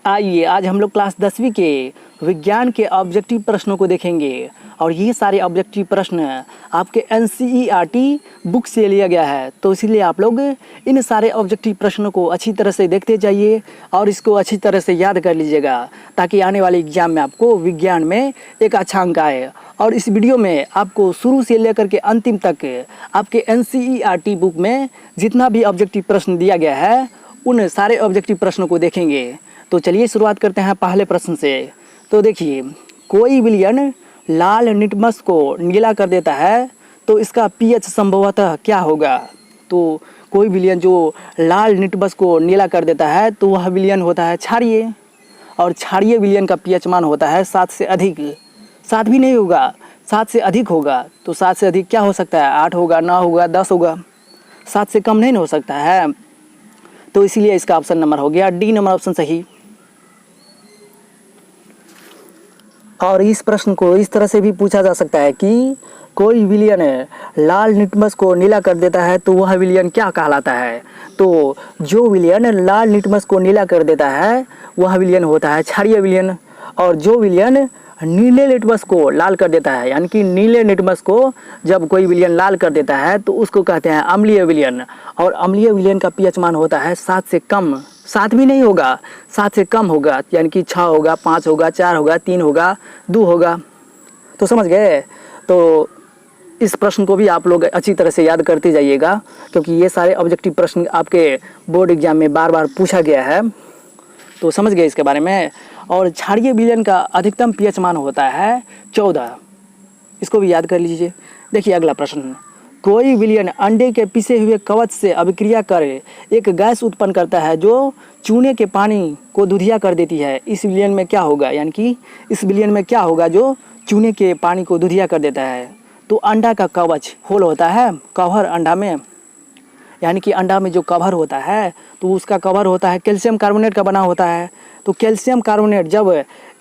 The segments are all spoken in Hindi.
आइए आज हम लोग क्लास 10वीं के विज्ञान के ऑब्जेक्टिव प्रश्नों को देखेंगे और ये सारे ऑब्जेक्टिव प्रश्न आपके NCERT बुक से लिया गया है। तो इसीलिए आप लोग इन सारे ऑब्जेक्टिव प्रश्नों को अच्छी तरह से देखते जाइए और इसको अच्छी तरह से याद कर लीजिएगा ताकि आने वाले एग्जाम में आपको विज्ञान में एक अच्छा अंक आए। और इस वीडियो में आपको शुरू से लेकर के अंतिम तक आपके NCERT बुक में जितना भी ऑब्जेक्टिव प्रश्न दिया गया है उन सारे ऑब्जेक्टिव प्रश्नों को देखेंगे। तो चलिए शुरुआत करते हैं पहले प्रश्न से। तो देखिए, कोई विलयन लाल लिटमस को नीला कर देता है तो इसका pH संभवतः क्या होगा। तो कोई विलयन जो लाल लिटमस को नीला कर देता है तो वह विलयन होता है क्षारीय, और क्षारीय विलयन का pH मान होता है 7 से अधिक। 7 भी नहीं होगा, 7 से अधिक होगा। तो 7 से अधिक क्या हो सकता है, 8 होगा, 9 होगा, 10 होगा, 7 से कम नहीं हो सकता है। तो इसीलिए इसका ऑप्शन नंबर हो गया डी नंबर ऑप्शन सही। और इस प्रश्न को इस तरह से भी पूछा जा सकता है कि कोई विलयन लाल लिटमस को नीला कर देता है तो वह विलयन क्या कहलाता है। तो जो विलयन लाल लिटमस को नीला कर देता है वह विलयन होता है क्षारीय विलयन, और जो विलयन नीले लिटमस को लाल कर देता है, यानी कि नीले लिटमस को जब कोई विलयन लाल कर देता है तो उसको कहते हैं अम्लीय विलयन। और अम्लीय विलयन का pH मान होता है 7 से कम। 7 भी नहीं होगा, 7 से कम होगा, यानी कि 6 होगा, 5 होगा, 4 होगा, 3 होगा, 2 होगा। तो समझ गए। तो इस प्रश्न को भी आप लोग अच्छी तरह से याद करते जाइएगा क्योंकि ये सारे ऑब्जेक्टिव प्रश्न आपके बोर्ड एग्जाम में बार बार पूछा गया है। तो समझ गए इसके बारे में। और क्षारीय विलयन का अधिकतम pH मान होता है 14। इसको भी याद कर लीजिए। देखिए अगला प्रश्न, कोई विलयन अंडे के पिसे हुए कवच से अभिक्रिया कर एक गैस उत्पन्न करता है जो चूने के पानी को दूधिया कर देती है। इस विलयन में क्या होगा, यानी कि इस विलयन में क्या होगा जो चूने के पानी को दूधिया कर देता है। तो अंडा का कवच होल होता है, कवर अंडा में, यानी कि अंडा में जो कवर होता है तो उसका कवर होता है कैल्शियम कार्बोनेट का बना होता है। तो कैल्शियम कार्बोनेट जब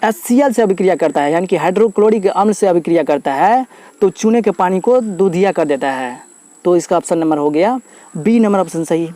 HCl से अभिक्रिया करता है, यानी कि हाइड्रोक्लोरिक अम्ल से अभिक्रिया करता है तो चूने के पानी को दूधिया कर देता है। तो इसका ऑप्शन नंबर हो गया बी नंबर ऑप्शन सही।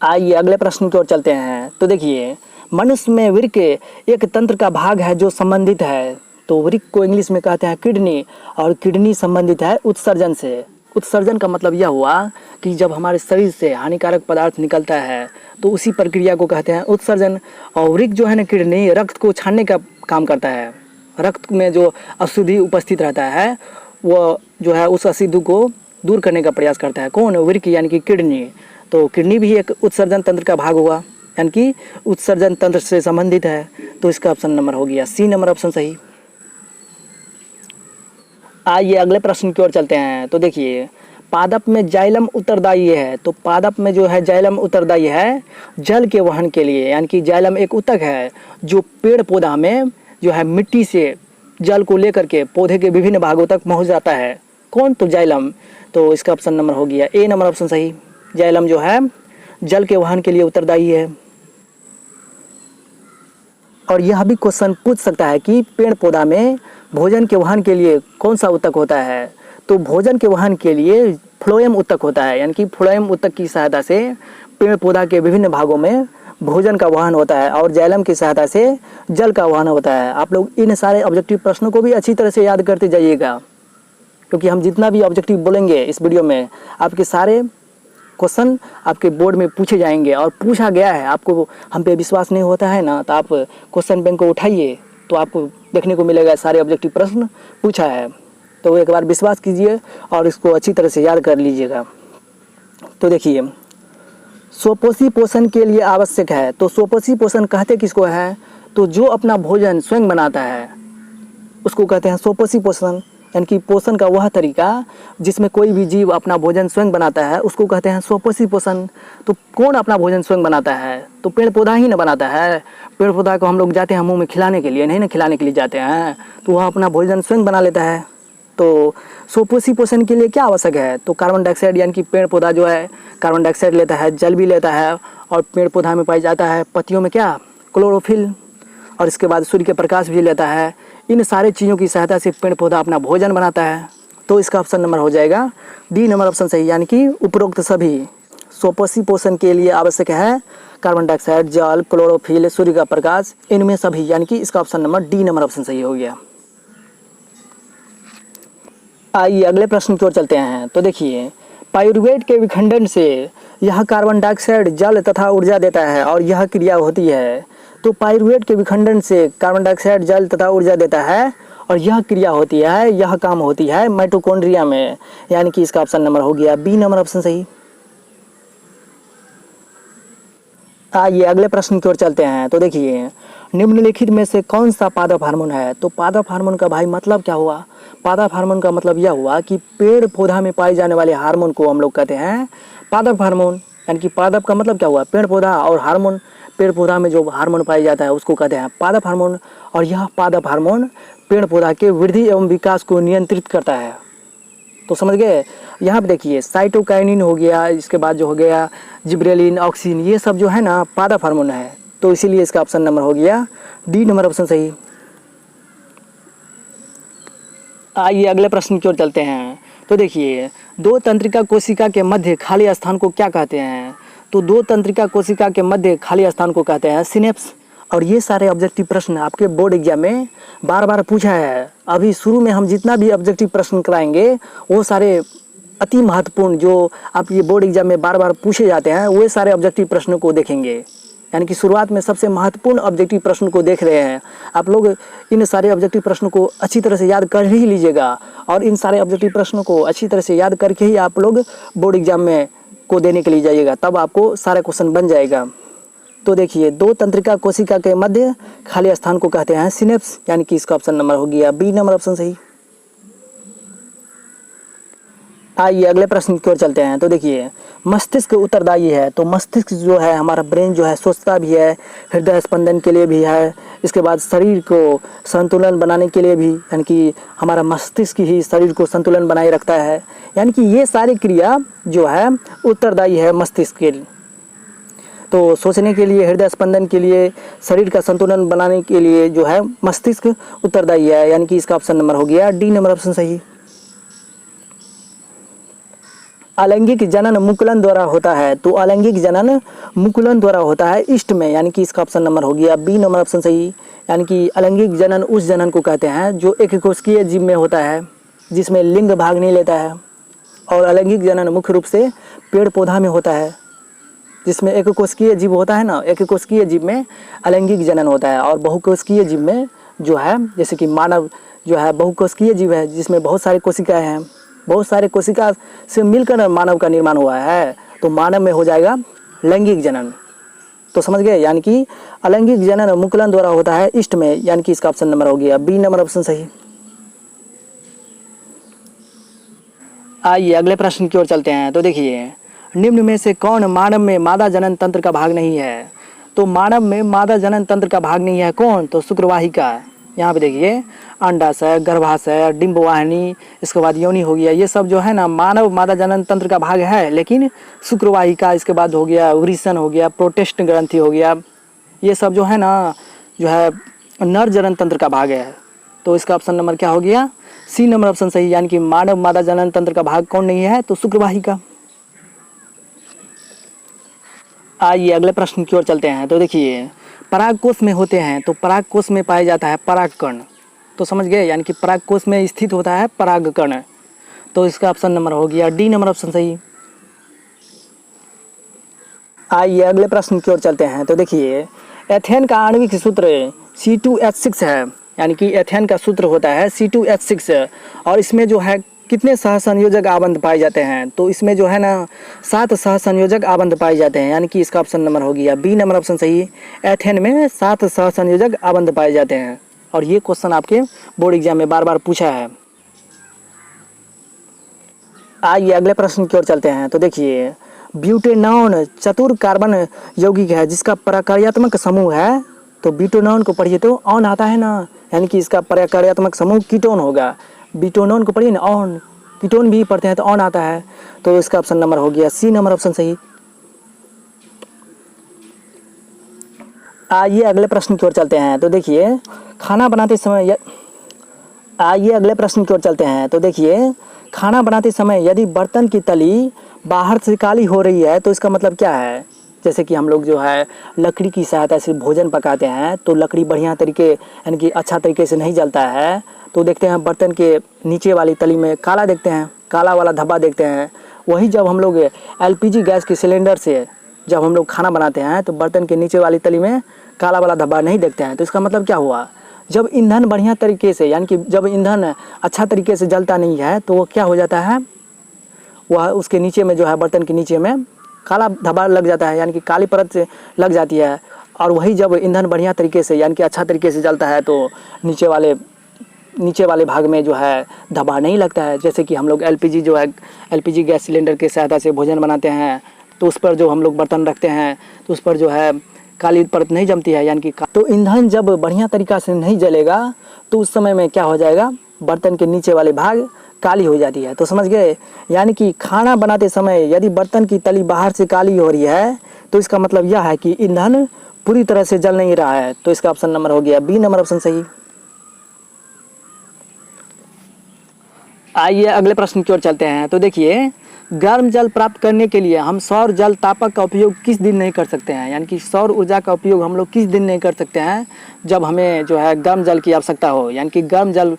आइए अगले प्रश्न की ओर चलते हैं। तो देखिए, मनुष्य में वृक्क एक तंत्र का भाग है जो संबंधित है। तो वृक्क को इंग्लिश में कहते हैं किडनी, और किडनी संबंधित है उत्सर्जन से। उत्सर्जन का मतलब यह हुआ कि जब हमारे शरीर से हानिकारक पदार्थ निकलता है तो उसी प्रक्रिया को कहते हैं उत्सर्जन। और वृक्क जो है ना, किडनी रक्त को छानने का काम करता है। रक्त में जो अशुद्धि उपस्थित रहता है वो जो है उस अशुद्धि को दूर करने का प्रयास करता है। कौन, वृक्क यानी कि किडनी। तो किडनी भी एक उत्सर्जन तंत्र का भाग हुआ, यानी कि उत्सर्जन तंत्र से संबंधित है। तो इसका ऑप्शन नंबर हो गया सी नंबर ऑप्शन सही। आइए अगले प्रश्न की ओर चलते हैं। तो देखिए, पादप में जाइलम उत्तरदायी है। तो पादप में जो है जाइलम उत्तरदायी है जल के वहन के लिए, यानी कि जाइलम एक ऊतक है जो पेड़ पौधा में जो है मिट्टी से जल को लेकर के पौधे के विभिन्न भागों तक पहुंच जाता है। कौन, तो जाइलम। तो इसका ऑप्शन नंबर हो गया ए नंबर ऑप्शन सही। जाइलम जो है जल के वहन के लिए उत्तरदायी है। और यह भी क्वेश्चन पूछ सकता है कि पेड़ पौधा में भोजन के वहन के लिए कौन सा ऊतक होता है। तो भोजन के वहन के लिए फ्लोएम ऊतक होता है, यानी कि फ्लोएम ऊतक की सहायता से पेड़ पौधा के विभिन्न भागों में भोजन का वहन होता है, और जाइलम की सहायता से जल का वहन होता है। आप लोग इन सारे ऑब्जेक्टिव प्रश्नों को भी अच्छी तरह से याद करते जाइएगा क्योंकि हम जितना भी ऑब्जेक्टिव बोलेंगे इस वीडियो में आपके सारे क्वेश्चन आपके बोर्ड में पूछे जाएंगे। और पूछा गया है, आपको हम पे विश्वास नहीं होता है ना, तो आप क्वेश्चन बैंक को उठाइए तो आपको देखने को मिलेगा सारे ऑब्जेक्टिव प्रश्न पूछा है। तो एक बार विश्वास कीजिए और इसको अच्छी तरह से याद कर लीजिएगा। तो देखिए, स्वपोषी पोषण के लिए आवश्यक है। तो स्वपोषी पोषण कहते किसको है, तो जो अपना भोजन स्वयं बनाता है उसको कहते हैं स्वपोषी पोषण, यानी कि पोषण का वह तरीका जिसमें कोई भी जीव अपना भोजन स्वयं बनाता है उसको कहते हैं स्वपोषी पोषण। तो कौन अपना भोजन स्वयं बनाता है, तो पेड़ पौधा ही ना बनाता है। पेड़ पौधा को हम लोग जाते हैं मुंह में खिलाने के लिए, नहीं ना खिलाने के लिए जाते हैं, तो वह अपना भोजन स्वयं बना लेता है। तो स्वपोषी पोषण के लिए क्या आवश्यक है, तो कार्बन डाइऑक्साइड, यानी कि पेड़ पौधा जो है कार्बन डाइऑक्साइड लेता है, जल भी लेता है, और पेड़ पौधा में पाया जाता है पत्तियों में क्या, क्लोरोफिल, और इसके बाद सूर्य के प्रकाश भी लेता है। इन सारे चीज़ों की सहायता से पेड़ पौधा अपना भोजन बनाता है। तो इसका ऑप्शन नंबर हो जाएगा डी नंबर ऑप्शन सही, यानी कि उपरोक्त सभी सोपोसी पोषण के लिए आवश्यक है कार्बन डाइऑक्साइड, जल, क्लोरोफिल, सूर्य का प्रकाश, इनमें सभी, यानी कि इसका option number D number option सही हो गया। आइए अगले प्रश्न की ओर चलते हैं। तो देखिए, पाइरूवेट के विखंडन से यह कार्बन डाइऑक्साइड, जल तथा ऊर्जा देता है और यह क्रिया होती है। तो पाइरूवेट के विखंडन से कार्बन डाइऑक्साइड, जल तथा ऊर्जा देता है और यह क्रिया होती है, यह काम होती है माइटोकॉन्ड्रिया में, यानी कि इसका ऑप्शन नंबर हो गया बी नंबर ऑप्शन सही। आइए अगले प्रश्न की ओर चलते हैं। तो देखिए, निम्नलिखित में से कौन सा पादप हार्मोन है? तो पादप हार्मोन का भाई मतलब क्या हुआ? पादप हार्मोन का मतलब यह हुआ कि पेड़ पौधा में पाए जाने वाले हार्मोन को हम लोग कहते हैं पादप हार्मोन। यानी कि पादप का मतलब क्या हुआ? पेड़ पौधा, और हार्मोन, पेड़ पौधा में जो हार्मोन पाया जाता है उसको कहते हैं पादप हार्मोन। और यह पादप हार्मोन पेड़ पौधा के वृद्धि एवं विकास को नियंत्रित करता है। तो समझ गए? यहाँ पे देखिए, साइटोकाइनिन हो गया, इसके बाद जो हो गया जिब्रेलिन, ऑक्सिन, ये सब जो है ना पादप हार्मोन है। तो इसीलिए इसका ऑप्शन नंबर हो गया डी नंबर ऑप्शन सही। आइए अगले प्रश्न की ओर चलते हैं। तो देखिए, दो तंत्रिका कोशिका के मध्य खाली स्थान को क्या कहते हैं? तो दो तंत्रिका कोशिका के मध्य खाली स्थान को कहते हैं सिनेप्स। और ये सारे ऑब्जेक्टिव प्रश्न आपके बोर्ड एग्जाम में बार बार पूछा है। अभी शुरू में हम जितना भी ऑब्जेक्टिव प्रश्न कराएंगे वो सारे अति महत्वपूर्ण, जो आप ये बोर्ड एग्जाम में बार बार पूछे जाते हैं, वो सारे ऑब्जेक्टिव प्रश्नों को देखेंगे। यानी कि शुरुआत में सबसे महत्वपूर्ण ऑब्जेक्टिव प्रश्न को देख रहे हैं आप लोग। इन सारे ऑब्जेक्टिव प्रश्नों को अच्छी तरह से याद कर ही लीजिएगा, और इन सारे ऑब्जेक्टिव प्रश्नों को अच्छी तरह से याद करके ही आप लोग बोर्ड एग्जाम में को देने के लिए जाइएगा, तब आपको सारा क्वेश्चन बन जाएगा। तो देखिए, दो तंत्रिका कोशिका के मध्य खाली स्थान को कहते हैं सिनेप्स, यानी कि इसका ऑप्शन नंबर हो गया बी नंबर ऑप्शन सही। आइए अगले प्रश्न की ओर चलते हैं। तो देखिए, मस्तिष्क उत्तरदायी है। तो मस्तिष्क जो है, हमारा ब्रेन जो है, सोचता भी है, हृदय स्पंदन के लिए भी है, इसके बाद शरीर को संतुलन बनाने के लिए भी, यानी कि हमारा मस्तिष्क ही शरीर को संतुलन बनाए रखता है। यानी कि ये सारी क्रिया जो है उत्तरदायी है मस्तिष्क के लिए। तो सोचने के लिए, हृदय स्पंदन के लिए, शरीर का संतुलन बनाने के लिए जो है मस्तिष्क उत्तरदायी है, यानी कि इसका ऑप्शन नंबर हो गया डी नंबर ऑप्शन सही। अलैंगिक जनन मुकुलन द्वारा होता है। तो अलैंगिक जनन मुकुलन द्वारा होता है ईस्ट में, यानी कि इसका ऑप्शन नंबर हो गया बी नंबर ऑप्शन सही। यानी कि अलैंगिक जनन उस जनन को कहते हैं जो एक कोशिकीय जीव में होता है, जिसमें लिंग भाग नहीं लेता है। और अलैंगिक जनन मुख्य रूप से पेड़ पौधा में होता है, जिसमें एक कोशिकीय जीव होता है ना, एक कोशिकीय जीव में अलैंगिक जनन होता है। और बहुकोशिकीय जीव में जो है, जैसे कि मानव जो है बहुकोशिकीय जीव है, जिसमें बहुत सारी कोशिकाएं हैं, बहुत सारे कोशिका से मिलकर मानव का निर्माण हुआ है। तो मानव में हो जाएगा लैंगिक जनन। तो समझ गए? यानी कि अलैंगिक जनन मुकुलन द्वारा होता है ईस्ट में, यानी कि इसका ऑप्शन नंबर हो गया बी नंबर ऑप्शन सही। आइए अगले प्रश्न की ओर चलते हैं। तो देखिए, निम्न में से कौन मानव में मादा जनन तंत्र का भाग नहीं है? तो मानव में मादा जनन तंत्र का भाग नहीं है कौन? तो शुक्रवाहिका। यहाँ पे देखिए, अंडाशय, गर्भाशय, डिंबवाहिनी, इसके बाद योनि हो गया, ये सब जो है ना मानव मादा जनन तंत्र का भाग है, लेकिन शुक्रवाहिका, इसके बाद हो गया वृषण हो गया, प्रोटेस्ट ग्रंथि हो गया, ये सब जो है ना जो है नर जनन तंत्र का भाग है। तो इसका ऑप्शन नंबर क्या हो गया? सी नंबर ऑप्शन सही। यानी कि मानव मादा जनन तंत्र का भाग कौन नहीं है? तो शुक्रवाहिका। आइए अगले प्रश्न की ओर चलते हैं। तो देखिए, परागकोश में होते हैं। तो परागकोश में पाया जाता है परागकण। तो समझ गए? यानी कि परागकोश में स्थित होता है परागकण। तो इसका ऑप्शन नंबर हो गया डी नंबर ऑप्शन सही। आइए अगले प्रश्न की ओर चलते हैं। तो देखिए, एथेन का आणविक सूत्र C2H6 है। यानी कि एथेन का सूत्र होता है C2H6, और इसमें जो है कितने सहसंयोजक आबंध पाए जाते हैं? तो इसमें जो है ना 7 सहसंयोजक आबंध पाए जाते हैं, यानी कि इसका ऑप्शन नंबर हो गया बी नंबर ऑप्शन सही। एथेन में 7 सहसंयोजक आबंध पाए जाते हैं, और ये क्वेश्चन आपके बोर्ड एग्जाम में बार बार पूछा है। आइए अगले प्रश्न की ओर चलते हैं। तो देखिए, ब्यूटेनॉन चतुर कार्बन यौगिक है जिसका प्रकार्यात्मक समूह है। तो ब्यूटेनॉन को पढ़िए तो ऑन आता है ना, यानी कि इसका प्रकार्यात्मक समूह कीटोन होगा। ब्यूटेनॉन को पढ़िए ना ऑन, कीटोन भी पढ़ते हैं तो ऑन आता है। तो इसका ऑप्शन नंबर हो गया सी नंबर ऑप्शन सही। आइए अगले प्रश्न की ओर चलते हैं। तो देखिए, खाना बनाते समय आइए अगले प्रश्न की ओर चलते हैं। तो देखिए, खाना बनाते समय यदि बर्तन की तली बाहर से काली हो रही है तो इसका मतलब क्या है? जैसे कि हम लोग जो है लकड़ी की सहायता से भोजन पकाते हैं तो लकड़ी बढ़िया तरीके यानी कि अच्छा तरीके से नहीं जलता है, तो देखते हैं बर्तन के नीचे वाली तली में काला देखते हैं, काला वाला धब्बा देखते हैं। वही जब हम लोग एलपीजी गैस के सिलेंडर से जब हम लोग खाना बनाते हैं तो बर्तन के नीचे वाली तली में काला वाला धब्बा नहीं देखते हैं। तो इसका मतलब क्या हुआ? जब ईंधन बढ़िया तरीके से यानी कि जब ईंधन अच्छा तरीके से जलता नहीं है तो वो क्या हो जाता है, वह उसके नीचे में जो है बर्तन के नीचे में काला धब्बा लग जाता है, यानी कि काली परत से लग जाती है। और वही जब ईंधन बढ़िया तरीके से यानी कि अच्छा तरीके से जलता है तो नीचे वाले भाग में जो है धब्बा नहीं लगता है। जैसे कि हम लोग एलपीजी जो है एलपीजी गैस सिलेंडर के सहायता से भोजन बनाते हैं तो उस पर जो हम लोग बर्तन रखते हैं तो उस पर जो है काली परत नहीं जमती है, यानी कि तो ईंधन जब बढ़िया तरीक़ा से नहीं जलेगा तो उस समय में क्या हो जाएगा, बर्तन के नीचे वाले भाग काली हो जाती है। तो समझ गए? यानी कि खाना बनाते समय यदि बर्तन की तली बाहर से काली हो रही है तो इसका मतलब यह है कि ईंधन पूरी तरह से जल नहीं रहा है। तो इसका ऑप्शन नंबर हो गया बी नंबर ऑप्शन सही। आइए अगले प्रश्न की ओर चलते हैं। तो देखिए, गर्म जल प्राप्त करने के लिए हम सौर जल तापक का उपयोग किस दिन नहीं कर सकते हैं? यानी कि सौर ऊर्जा का उपयोग हम लोग किस दिन नहीं कर सकते हैं जब हमें जो है गर्म जल की आवश्यकता हो। यानी कि गर्म जल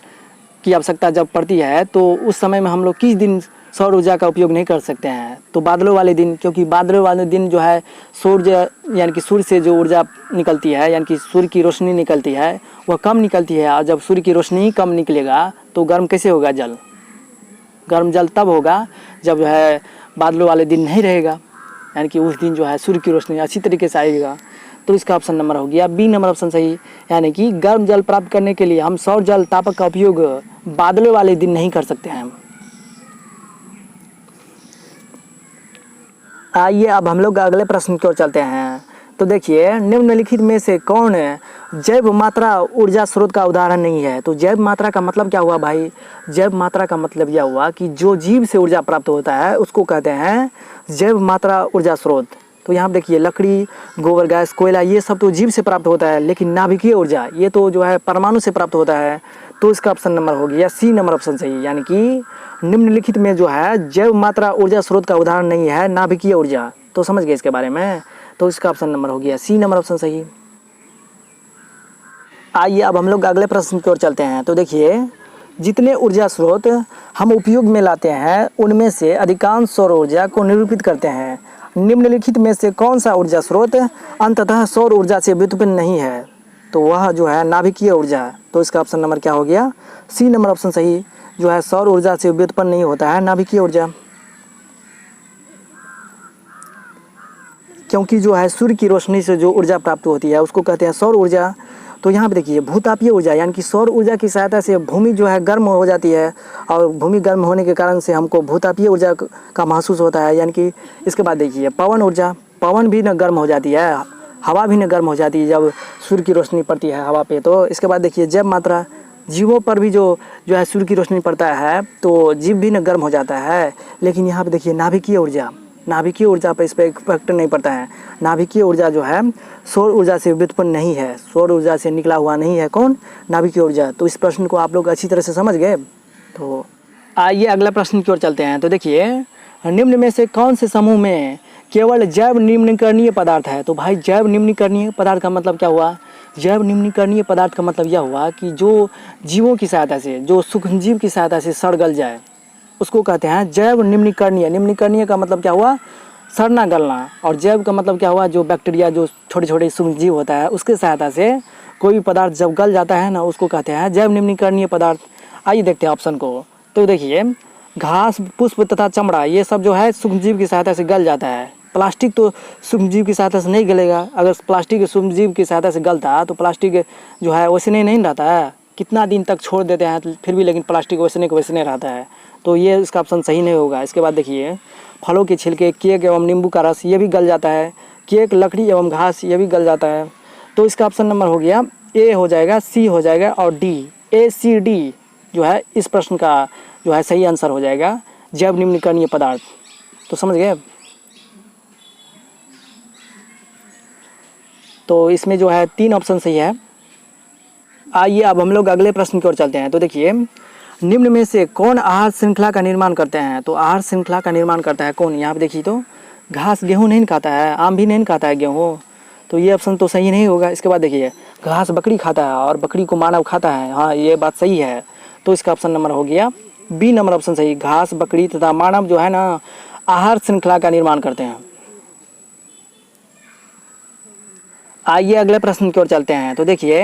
की आवश्यकता जब पड़ती है तो उस समय में हम लोग किस दिन सौर ऊर्जा का उपयोग नहीं कर सकते हैं? तो बादलों वाले दिन, क्योंकि बादलों वाले दिन जो है सूर्य यानी कि सूर्य से जो ऊर्जा निकलती है यानी कि सूर्य की रोशनी निकलती है वह कम निकलती है, और जब सूर्य की रोशनी ही कम निकलेगा तो गर्म कैसे होगा जल? गर्म जल तब होगा जब जो है बादलों वाले दिन नहीं रहेगा, यानी कि उस दिन जो है सूर्य की रोशनी अच्छी तरीके से आएगा। तो इसका ऑप्शन नंबर हो गया बी नंबर ऑप्शन सही। यानी कि गर्म जल प्राप्त करने के लिए हम सौर जल तापक का उपयोग बादलों वाले दिन नहीं कर सकते हैं। आइए अब हम लोग अगले प्रश्न की ओर चलते हैं। तो देखिए, निम्नलिखित में से कौन जैव मात्रा ऊर्जा स्रोत का उदाहरण नहीं है? तो जैव मात्रा का मतलब क्या हुआ भाई? जैव मात्रा का मतलब यह हुआ कि जो जीव से ऊर्जा प्राप्त होता है उसको कहते हैं जैव मात्रा ऊर्जा स्रोत। तो यहाँ देखिए, लकड़ी, गोबर गैस, कोयला ये सब तो जीव से प्राप्त होता है, लेकिन नाभिकीय ऊर्जा ये तो जो है परमाणु से प्राप्त होता है। तो इसका ऑप्शन नंबर हो गया सी नंबर ऑप्शन सही। यानी कि निम्नलिखित में जो है जैव मात्रा ऊर्जा स्रोत का उदाहरण नहीं है नाभिकीय ऊर्जा। तो समझ गए इसके बारे में? तो इसका ऑप्शन नंबर हो गया सी नंबर ऑप्शन सही। आइए अब हम लोग अगले प्रश्न की ओर चलते हैं। तो देखिए, जितने ऊर्जा स्रोत हम उपयोग में लाते हैं उनमें से अधिकांश सौर ऊर्जा को निरूपित करते हैं। निम्नलिखित में से कौन सा ऊर्जा स्रोत अंततः सौर ऊर्जा से व्युत्पन्न नहीं है? तो वह जो है नाभिकीय ऊर्जा। तो इसका ऑप्शन नंबर क्या हो गया? सी नंबर ऑप्शन सही। जो है सौर ऊर्जा से व्युत्पन्न नहीं होता है नाभिकीय ऊर्जा, क्योंकि जो है सूर्य की रोशनी से जो ऊर्जा प्राप्त होती है उसको कहते हैं सौर ऊर्जा। तो यहाँ पे देखिए, भूतापीय ऊर्जा यानी कि सौर ऊर्जा की सहायता से भूमि जो है गर्म हो जाती है, और भूमि गर्म होने के कारण से हमको भूतापीय ऊर्जा का महसूस होता है। यानी कि इसके बाद देखिए, पवन ऊर्जा, पवन भी न गर्म हो जाती है, हवा भी न गर्म हो जाती है जब सूर्य की रोशनी पड़ती है हवा पे। तो इसके बाद देखिए, जैव मात्रा, जीवों पर भी जो है सूर्य की रोशनी पड़ता है तो जीव भी न गर्म हो जाता है। लेकिन यहाँ पे देखिए, नाभिकीय ऊर्जा, नाभिकीय ऊर्जा पर इस पर इफेक्ट नहीं पड़ता है। नाभिकीय ऊर्जा जो है सौर ऊर्जा से व्युत्पन्न नहीं है, सौर ऊर्जा से निकला हुआ नहीं है। कौन? नाभिकीय ऊर्जा। तो इस प्रश्न को आप लोग अच्छी तरह से समझ गए। तो आइए अगला प्रश्न की ओर चलते हैं। तो देखिए, निम्न में से कौन से समूह में केवल जैव निम्नीकरणीय पदार्थ है? तो भाई जैव निम्नीकरणीय पदार्थ का मतलब क्या हुआ? जैव निम्नीकरणीय पदार्थ का मतलब यह हुआ कि जो जीवों की सहायता से, जो सूक्ष्मजीव की सहायता से सड़ गल जाए उसको कहते हैं जैव निम्नीकरणीय। निम्नीकरणीय का मतलब क्या हुआ? सड़ना गलना। और जैव का मतलब क्या हुआ? जो बैक्टीरिया, जो छोटे छोटे सूक्ष्मजीव होता है उसके सहायता से कोई भी पदार्थ जब गल जाता है ना उसको कहते हैं जैव निम्नीकरणीय पदार्थ। आइए देखते हैं ऑप्शन को। तो देखिए, घास, पुष्प तथा चमड़ा ये सब जो है सूक्ष्मजीव की सहायता से गल जाता है। प्लास्टिक तो सूक्ष्मजीव की सहायता से नहीं गलेगा। अगर प्लास्टिक सूक्ष्मजीव की सहायता से गलता तो प्लास्टिक जो है वैसे नहीं रहता है, कितना दिन तक छोड़ देते हैं फिर भी, लेकिन प्लास्टिक वैसे रहता है। तो ये इसका ऑप्शन सही नहीं होगा। इसके बाद देखिए, फलों के छिलके, केक एवं नींबू का रस ये भी गल जाता है। केक, लकड़ी एवं घास ये भी गल जाता है। तो इसका ऑप्शन नंबर हो गया ए हो जाएगा, सी हो जाएगा और डी, ए सी डी जो है इस प्रश्न का जो है सही आंसर हो जाएगा जैव निम्नीकरणीय पदार्थ। तो समझ गए? तो इसमें जो है 3 ऑप्शन सही है। आइए अब हम लोग अगले प्रश्न की ओर चलते हैं। तो देखिए, निम्न में से कौन आहार श्रृंखला का निर्माण करते हैं? तो आहार श्रृंखला का निर्माण करता है कौन? यहाँ पे देखिए तो घास गेहूँ नहीं खाता है, आम भी नहीं खाता है गेहूँ, तो ये ऑप्शन तो सही नहीं होगा। इसके बाद देखिए घास बकरी खाता है और बकरी को मानव खाता है, हाँ ये बात सही है। तो इसका ऑप्शन नंबर हो गया बी नंबर ऑप्शन सही। घास बकरी तथा मानव जो है ना आहार श्रृंखला का निर्माण करते हैं। आइए अगले प्रश्न की ओर चलते हैं। तो देखिए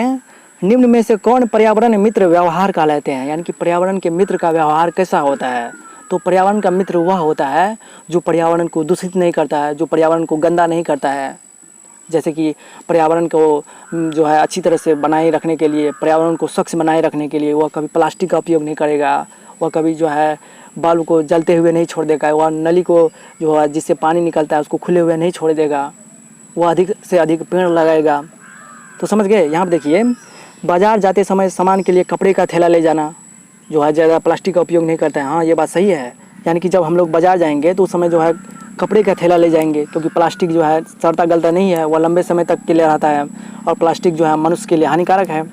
निम्न में से कौन पर्यावरण मित्र व्यवहार कहलाते हैं? यानी कि पर्यावरण के मित्र का व्यवहार कैसा होता है? तो पर्यावरण का मित्र वह होता है जो पर्यावरण को दूषित नहीं करता है, जो पर्यावरण को गंदा नहीं करता है। जैसे कि पर्यावरण को जो है अच्छी तरह से बनाए रखने के लिए, पर्यावरण को स्वच्छ बनाए रखने के लिए वह कभी प्लास्टिक का उपयोग नहीं करेगा, वह कभी जो है बल्ब को जलते हुए नहीं छोड़ देगा, वह नली को जो है जिससे पानी निकलता है उसको खुले हुए नहीं छोड़ देगा, वह अधिक से अधिक पेड़ लगाएगा। तो समझ गए। यहाँ पर देखिए बाज़ार जाते समय सामान के लिए कपड़े का थैला ले जाना जो है ज़्यादा प्लास्टिक का उपयोग नहीं करता है, हाँ ये बात सही है। यानी कि जब हम लोग बाज़ार जाएंगे तो उस समय जो है कपड़े का थैला ले जाएंगे, क्योंकि प्लास्टिक जो है सड़ता गलता नहीं है, वह लंबे समय तक के लिए रहता है और प्लास्टिक जो है मनुष्य के लिए हानिकारक है।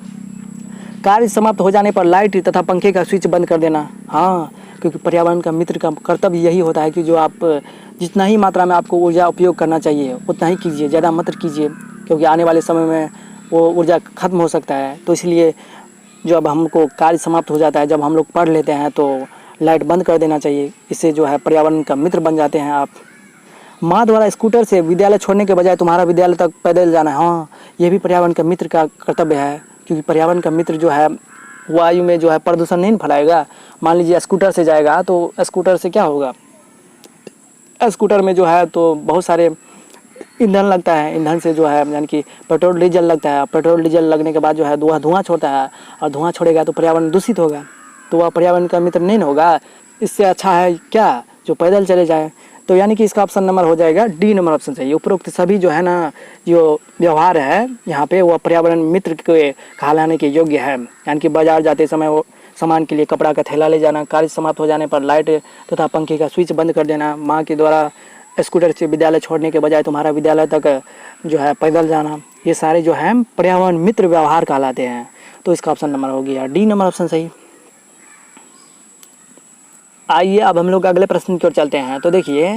कार्य समाप्त हो जाने पर लाइट तथा पंखे का स्विच बंद कर देना, हाँ क्योंकि पर्यावरण का मित्र का कर्तव्य यही होता है कि जो आप जितना ही मात्रा में आपको ऊर्जा उपयोग करना चाहिए उतना ही कीजिए, ज़्यादा मत कीजिए, क्योंकि आने वाले समय में वो ऊर्जा खत्म हो सकता है। तो इसलिए जब हमको कार्य समाप्त हो जाता है, जब हम लोग पढ़ लेते हैं तो लाइट बंद कर देना चाहिए। इससे जो है पर्यावरण का मित्र बन जाते हैं आप। माँ द्वारा स्कूटर से विद्यालय छोड़ने के बजाय तुम्हारा विद्यालय तक पैदल जाना, हाँ ये भी पर्यावरण का मित्र का कर्तव्य है, क्योंकि पर्यावरण का मित्र जो है वायु में जो है प्रदूषण नहीं फैलाएगा। मान लीजिए स्कूटर से जाएगा तो स्कूटर से क्या होगा, स्कूटर में जो है तो बहुत सारे ईंधन लगता है, ईंधन से जो है यानी कि पेट्रोल डीजल लगता है, पेट्रोल डीजल लगने के बाद जो है धुआं छोड़ता है और धुआं छोड़ेगा तो पर्यावरण दूषित होगा, तो वह पर्यावरण का मित्र नहीं होगा। इससे अच्छा है क्या जो पैदल चले जाए। तो यानी कि इसका ऑप्शन नंबर हो जाएगा डी नंबर ऑप्शन सही। उपरोक्त सभी जो है ना जो व्यवहार है यहाँ पे वह पर्यावरण मित्र के कहलाने के योग्य है। यानी कि बाजार जाते समय वो सामान के लिए कपड़ा का थैला ले जाना, कार्य समाप्त हो जाने पर लाइट तथा पंखे का स्विच बंद कर देना, माँ के द्वारा स्कूटर से विद्यालय छोड़ने के बजाय तुम्हारा विद्यालय तक जो है पैदल जाना, ये सारे जो है पर्यावरण मित्र व्यवहार कहलाते हैं। तो इसका ऑप्शन नंबर हो गया डी नंबर ऑप्शन सही। आइए अब हम लोग अगले प्रश्न की ओर चलते हैं। तो देखिए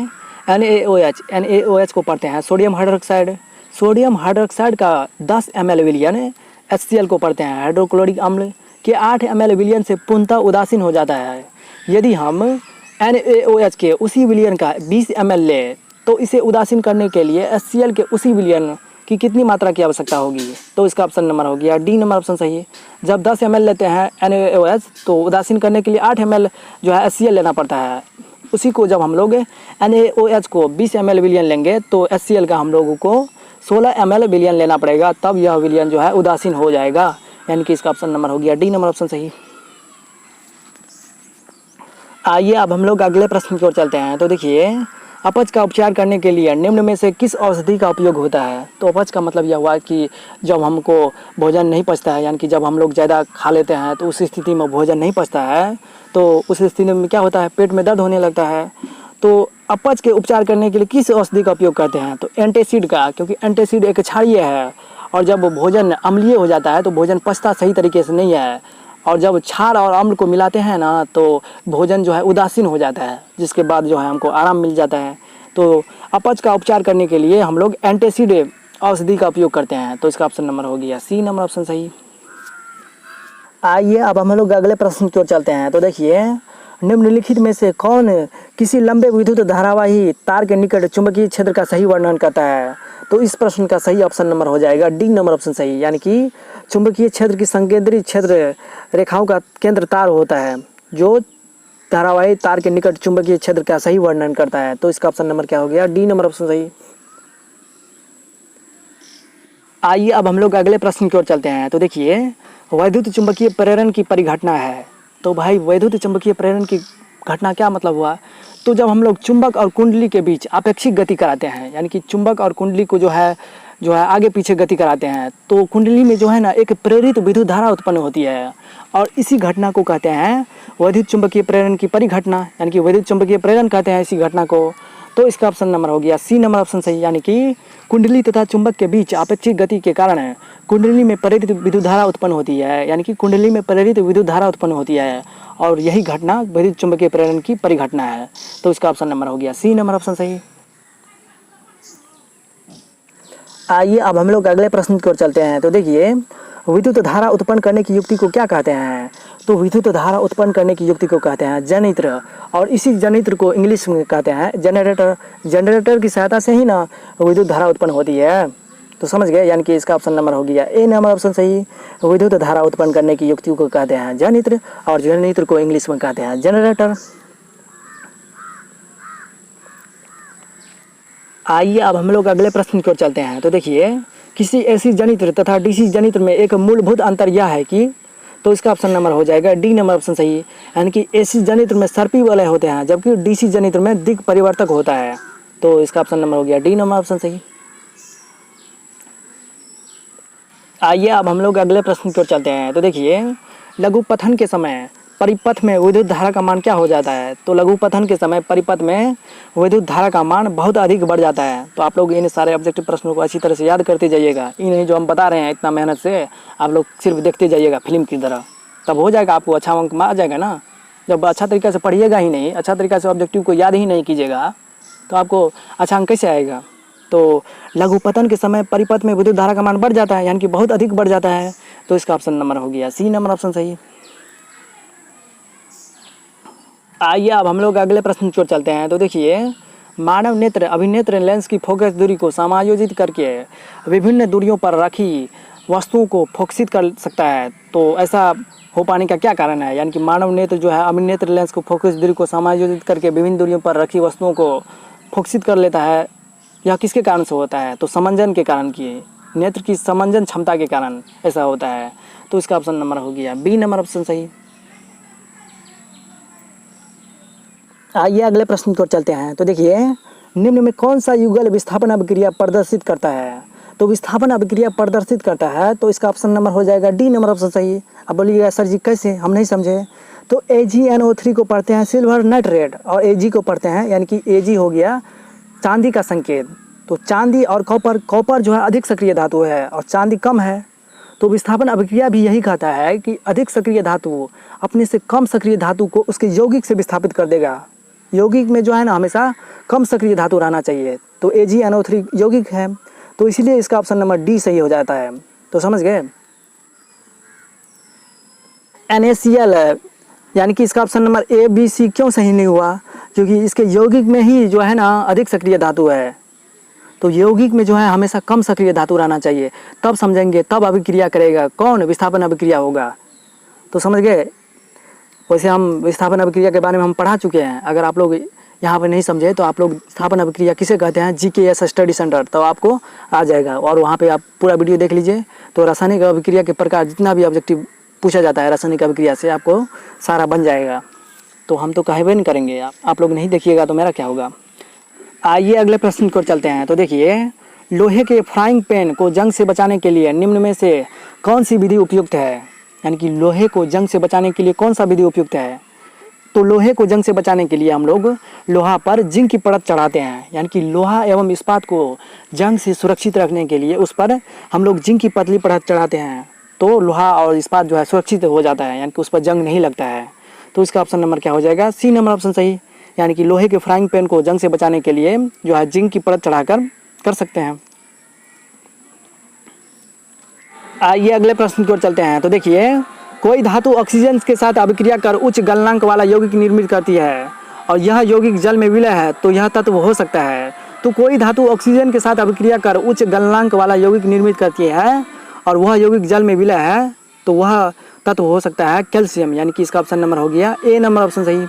NaOH को पढ़ते हैं, सोडियम हाइड्रोक्साइड। सोडियम हाइड्रोक्साइड का 10 ml विलयन HCl को पढ़ते हैं, हाइड्रोक्लोरिक अम्ल के 8 ml विलयन से पूर्णतः उदासीन हो जाता है। यदि हम NaOH के उसी विलयन का 20 ml ले तो इसे उदासीन करने के लिए HCl के उसी विलयन की कितनी मात्रा की आवश्यकता होगी? तो इसका ऑप्शन नंबर हो गया डी नंबर ऑप्शन सही है। जब 10 ml लेते हैं NaOH तो उदासीन करने के लिए 8 ml जो है HCl लेना पड़ता है। उसी को जब हम लोग NaOH को 20 ml विलयन लेंगे तो HCl का हम लोगों को 16 ml विलयन लेना पड़ेगा, तब यह विलयन जो है उदासीन हो जाएगा। यानी कि इसका ऑप्शन नंबर हो गया डी नंबर ऑप्शन सही। आइए अब हम लोग अगले प्रश्न की ओर चलते हैं। तो देखिए अपच का उपचार करने के लिए निम्न में से किस औषधि का उपयोग होता है? तो अपच का मतलब यह हुआ कि जब हमको भोजन नहीं पचता है, यानी कि जब हम लोग ज़्यादा खा लेते हैं तो उस स्थिति में भोजन नहीं पचता है, तो उस स्थिति में क्या होता है, पेट में दर्द होने लगता है। तो अपच के उपचार करने के लिए किस औषधि का उपयोग करते हैं? तो एंटासिड का, क्योंकि एंटासिड एक क्षारीय है और जब भोजन अम्लीय हो जाता है तो भोजन पचता सही तरीके से नहीं है, और जब क्षार और अम्ल को मिलाते हैं ना तो भोजन जो है उदासीन हो जाता है, जिसके बाद जो है हमको आराम मिल जाता है। तो अपच का उपचार करने के लिए हम लोग एंटासिड औषधि का उपयोग करते हैं। तो इसका ऑप्शन नंबर हो गया सी नंबर ऑप्शन सही। आइए अब हम लोग अगले प्रश्न की ओर चलते हैं। तो देखिए निम्नलिखित में से कौन किसी लंबे विद्युत धारावाही तार के निकट चुंबकीय क्षेत्र का सही वर्णन करता है? तो इस प्रश्न का सही ऑप्शन नंबर हो जाएगा डी नंबर ऑप्शन सही। यानी कि चुंबकीय क्षेत्र की संकेंद्री क्षेत्र रेखाओं का केंद्र तार होता है जो धारावाही तार के निकट चुंबकीय क्षेत्र का सही वर्णन करता है। तो इसका ऑप्शन नंबर क्या हो गया डी नंबर ऑप्शन सही। आइए अब हम लोग अगले प्रश्न की ओर चलते हैं। तो देखिए वैद्युत चुंबकीय प्रेरण की परिघटना है। तो भाई वैद्युत चुंबकीय प्रेरण की घटना क्या मतलब हुआ? तो जब हम लोग चुंबक और कुंडली के बीच आपेक्षिक गति कराते हैं, यानी कि चुंबक और कुंडली को जो है आगे पीछे गति कराते हैं, तो कुंडली में जो है ना एक प्रेरित विद्युत धारा उत्पन्न होती है, और इसी घटना को कहते हैं वैद्युत चुंबकीय प्रेरण की परिघटना, यानी कि वैद्युत चुंबकीय प्रेरण कहते हैं इसी घटना को। तो इसका ऑप्शन नंबर हो गया सी नंबर ऑप्शन सही, यानी कि कुंडली तथा चुंबक के बीच अपेक्षित गति के कारण कुंडली में प्रेरित विद्युत धारा उत्पन्न होती है, यानी कि कुंडली में प्रेरित विद्युत धारा उत्पन्न होती है और यही घटना विद्युत चुंबकीय प्रेरण की परिघटना है। तो इसका ऑप्शन नंबर हो गया सी नंबर ऑप्शन सही। आइए अब हम लोग अगले प्रश्न की ओर चलते हैं। तो देखिए, विद्युत धारा उत्पन्न करने की युक्ति को क्या कहते हैं? तो विद्युत धारा उत्पन्न करने की युक्ति को कहते हैं जनित्र, और इसी जनित्र को इंग्लिश में कहते हैं जनरेटर। जनरेटर की सहायता से ही ना विद्युत धारा उत्पन्न होती है। तो समझ गए, यानी कि इसका ऑप्शन नंबर हो गया ए नंबर ऑप्शन सही। विद्युत धारा उत्पन्न करने की युक्ति को कहते हैं जनित्र, और जनित्र को इंग्लिश में कहते हैं जनरेटर। आइए अब हम लोग अगले प्रश्न की ओर चलते हैं। तो देखिए, किसी एसी जनित्र तथा डीसी जनित्र में एक मूलभूत अंतर यह है कि, तो इसका ऑप्शन नंबर हो जाएगा डी नंबर ऑप्शन सही, यानी कि एसी जनित्र में सर्पी वाले होते हैं जबकि डीसी जनित्र में दिक् परिवर्तक होता है। तो इसका ऑप्शन नंबर हो गया डी नंबर ऑप्शन सही। आइए अब हम लोग अगले प्रश्न की ओर चलते हैं। तो देखिए, लघुपथन के समय परिपथ में विद्युत धारा का मान क्या हो जाता है? तो लघुपथन के समय परिपथ में विद्युत धारा का मान बहुत अधिक बढ़ जाता है। तो आप लोग इन सारे ऑब्जेक्टिव प्रश्नों को अच्छी तरह से याद करते जाइएगा। ये नहीं जो हम बता रहे हैं इतना मेहनत से, आप लोग सिर्फ देखते जाइएगा फिल्म की तरह, तब हो जाएगा, आपको अच्छा अंक आ जाएगा ना। जब अच्छा तरीके से पढ़िएगा ही नहीं, अच्छा तरीके से ऑब्जेक्टिव को याद ही नहीं कीजिएगा, तो आपको अच्छा अंक कैसे आएगा? तो लघुपतन के समय परिपथ में विद्युत धारा का मान बढ़ जाता है, यानी कि बहुत अधिक बढ़ जाता है। तो इसका ऑप्शन नंबर हो गया सी नंबर ऑप्शन सही। आइए अब हम लोग अगले प्रश्न की ओर चलते हैं। तो देखिए, मानव नेत्र अभिनेत्र लेंस की फोकस दूरी को समायोजित करके विभिन्न दूरियों पर रखी वस्तुओं को फोकसित कर सकता है। तो ऐसा हो पाने का क्या कारण है? यानी कि मानव नेत्र जो है अभिनेत्र लेंस को फोकस दूरी को समायोजित करके विभिन्न दूरियों पर रखी वस्तुओं को फोकसित कर लेता है, यह किसके कारण से होता है? तो समंजन के कारण की, नेत्र की समंजन क्षमता के कारण ऐसा होता है। तो इसका ऑप्शन नंबर हो गया बी नंबर ऑप्शन सही। आइए अगले प्रश्न की ओर चलते हैं। तो देखिए, निम्न में कौन सा युगल विस्थापन अभिक्रिया प्रदर्शित करता है? तो विस्थापन अभिक्रिया प्रदर्शित करता है, तो इसका ऑप्शन नंबर हो जाएगा डी नंबर ऑप्शन सही। अब बोलिएगा सर जी कैसे, हम नहीं समझे। तो AgNO3 को पढ़ते हैं सिल्वर नाइट्रेट, और Ag को पढ़ते हैं, यानी कि Ag हो गया चांदी का संकेत। तो चांदी और कॉपर जो है अधिक सक्रिय धातु है और चांदी कम है। तो विस्थापन अभिक्रिया भी यही कहता है कि अधिक सक्रिय धातु अपने से कम सक्रिय धातु को उसके यौगिक से विस्थापित कर देगा। यौगिक में जो है ना हमेशा कम सक्रिय धातु रहना चाहिए। तो AgNO3 यौगिक है, तो इसीलिए इसका ऑप्शन नंबर डी सही हो जाता है। तो समझ गए। NaCl यानी कि इसका option number A B C क्यों सही नहीं हुआ? क्योंकि इसके यौगिक में ही जो है ना अधिक सक्रिय धातु है। तो यौगिक में जो है हमेशा कम सक्रिय धातु रहना चाहिए, तब समझेंगे, तब अभिक्रिया करेगा। कौन? विस्थापन अभिक्रिया होगा। तो समझ गए। वैसे हम विस्थापन अभिक्रिया के बारे में हम पढ़ा चुके हैं। अगर आप लोग यहाँ पर नहीं समझे तो आप लोग विस्थापन अभिक्रिया किसे कहते हैं GKS स्टडी सेंटर, तो आपको आ जाएगा और वहाँ पे आप पूरा वीडियो देख लीजिए। तो रासायनिक अभिक्रिया के प्रकार जितना भी ऑब्जेक्टिव पूछा जाता है रासायनिक अभिक्रिया से आपको सारा बन जाएगा। तो हम तो कहवे नहीं करेंगे, आप लोग नहीं देखिएगा तो मेरा क्या होगा। आइए अगले प्रश्न की ओर चलते हैं। तो देखिए, लोहे के फ्राइंग पैन को जंग से बचाने के लिए निम्न में से कौन सी विधि उपयुक्त है? यानी कि लोहे को जंग से बचाने के लिए कौन सा विधि उपयुक्त है? तो लोहे को जंग से बचाने के लिए हम लोग लोहा पर जिंक की परत चढ़ाते हैं, यानी कि लोहा एवं इस्पात को जंग से सुरक्षित रखने के लिए उस पर हम लोग जिंक की पतली परत चढ़ाते हैं। तो लोहा और इस्पात जो है सुरक्षित हो जाता है, यानी कि उस पर जंग नहीं लगता है। तो इसका ऑप्शन नंबर क्या हो जाएगा? सी नंबर ऑप्शन सही। यानी कि लोहे के फ्राइंग पैन को जंग से बचाने के लिए जो है जिंक की परत चढ़ाकर कर सकते हैं। आइए अगले प्रश्न की ओर चलते हैं। तो देखिए, कोई धातु ऑक्सीजन के साथ अभिक्रिया कर उच्च गलनांक वाला यौगिक निर्मित करती है और यह यौगिक जल में विलय है, तो यह तत्व हो सकता है। तो कोई धातु ऑक्सीजन के साथ अभिक्रिया कर उच्च गलनांक वाला यौगिक निर्मित करती है और वह यौगिक जल में विलय है, तो वह तत्व हो सकता है कैल्शियम। यानी कि इसका ऑप्शन नंबर हो गया ए नंबर ऑप्शन सही।